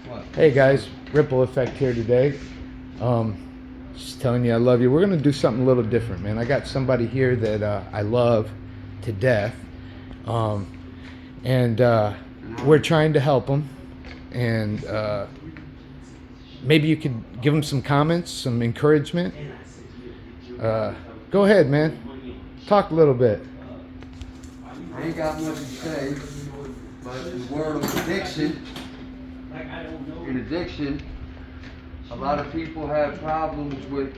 What? Hey guys, Ripple Effect here today. Um, just telling you I love you. We're gonna do something a little different, man. I got somebody here that I love to death, um, and we're trying to help them. And maybe you could give them some comments, some encouragement. Go ahead, man. Talk a little bit. I ain't got much to say, but in the world of addiction, a lot of people have problems with,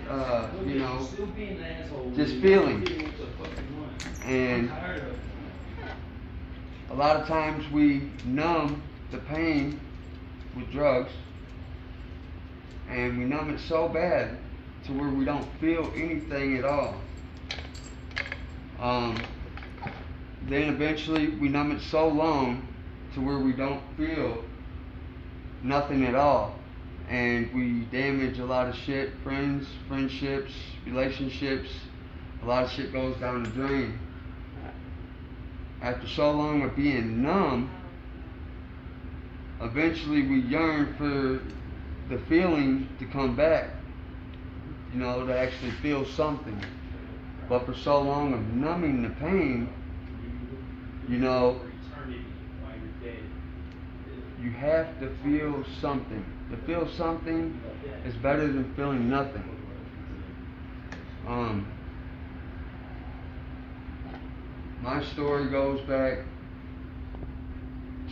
just feeling. And a lot of times we numb the pain with drugs, and we numb it so bad to where we don't feel anything at all. Then eventually we numb it so long to where we don't feel nothing at all, and we damage a lot of shit, friendships, relationships. A lot of shit goes down the drain. After so long of being numb, eventually we yearn for the feeling to come back, to actually feel something. But for so long of numbing the pain, you have to feel something. To feel something is better than feeling nothing. My story goes back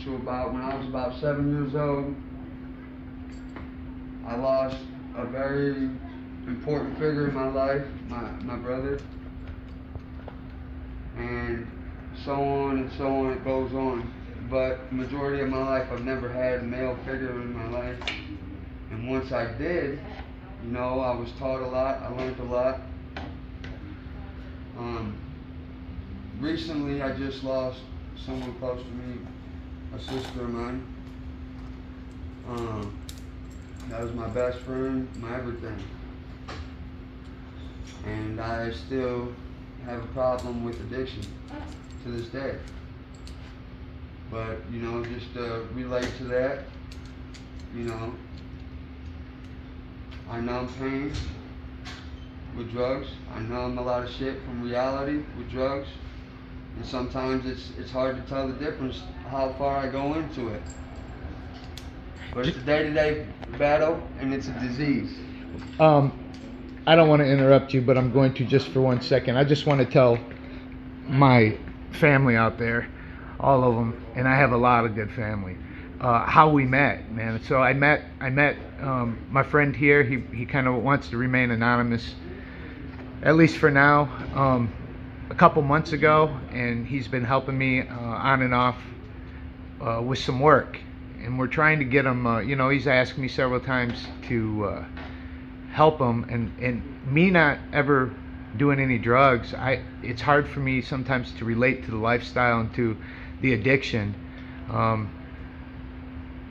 to about when I was about 7 years old. I lost a very important figure in my life, my brother, and so on and so on, it goes on. But the majority of my life, I've never had a male figure in my life. And once I did, I was taught a lot, I learned a lot. Recently, I just lost someone close to me, a sister of mine. That was my best friend, my everything. And I still have a problem with addiction to this day. But, just to relate to that, I numb pain with drugs. I numb a lot of shit from reality with drugs. And sometimes it's hard to tell the difference how far I go into it. But it's a day-to-day battle, and it's a disease. I don't want to interrupt you, but I'm going to just for 1 second. I just want to tell my family out there, all of them, and I have a lot of good family, how we met, man. So I met my friend here. He kind of wants to remain anonymous, at least for now. A couple months ago, and he's been helping me on and off with some work, and we're trying to get him. He's asked me several times to help him, and me not ever doing any drugs, it's hard for me sometimes to relate to the lifestyle and to the addiction.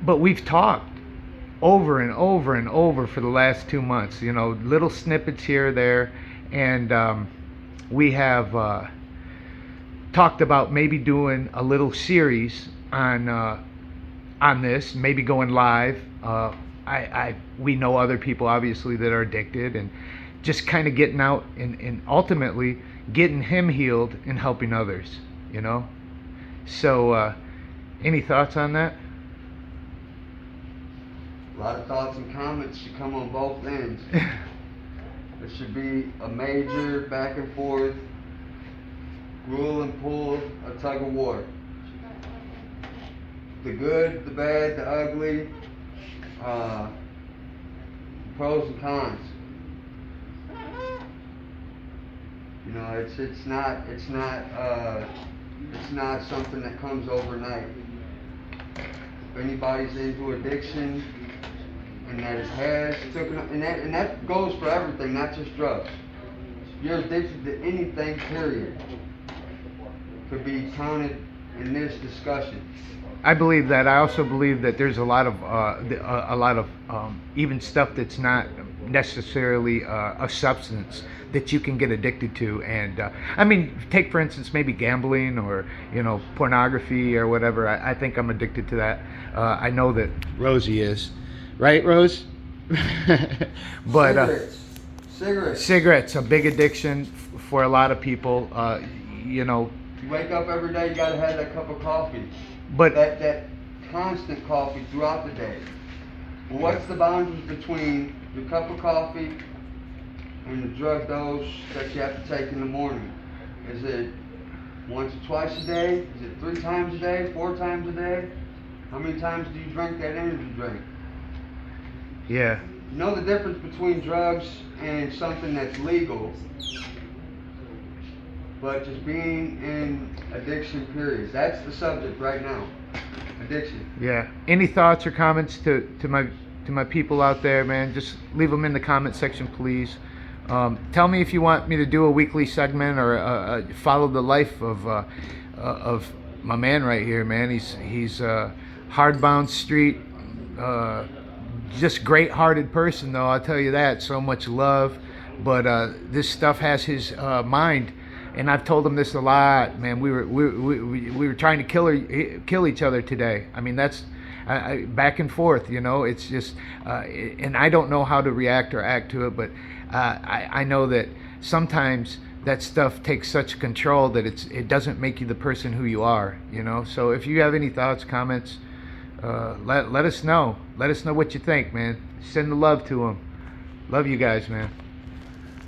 But we've talked over and over and over for the last 2 months, little snippets here or there, and we have talked about maybe doing a little series on this, maybe going live. We know other people obviously that are addicted, and just kind of getting out and ultimately getting him healed and helping others, So any thoughts on that? A lot of thoughts and comments should come on both ends. There should be a major back and forth, rule and pull, a tug of war. The good, the bad, the ugly, pros and cons. It's not something that comes overnight. If anybody's into addiction, and and that goes for everything, not just drugs. If you're addicted to anything, period, could be counted in this discussion. I believe that. I also believe that there's a lot of even stuff that's not necessarily a substance. that you can get addicted to. And I mean, take for instance maybe gambling or pornography or whatever. I think I'm addicted to that. I know that Rosie is, right, Rose? But cigarettes, a big addiction for a lot of people. You wake up every day, you gotta have that cup of coffee. But that constant coffee throughout the day. Well, what's the boundaries between your cup of coffee and the drug dose that you have to take in the morning? Is it once or twice a day? Is it 3 times a day? 4 times a day? How many times do you drink that energy drink? yeah, You know the difference between drugs and something that's legal, but just being in addiction periods. That's the subject right now. Addiction. yeah. Any thoughts or comments to my people out there, man? Just leave them in the comment section, please. Tell me if you want me to do a weekly segment or follow the life of my man right here, man. He's hardbound street, just great-hearted person, though. I'll tell you that. So much love, but this stuff has his mind. And I've told him this a lot, man. We were trying to kill each other today. I mean, that's back and forth, It's just, and I don't know how to react or act to it, but I know that sometimes that stuff takes such control that it doesn't make you the person who you are, So if you have any thoughts, comments, let us know. Let us know what you think, man. Send the love to him. Love you guys, man.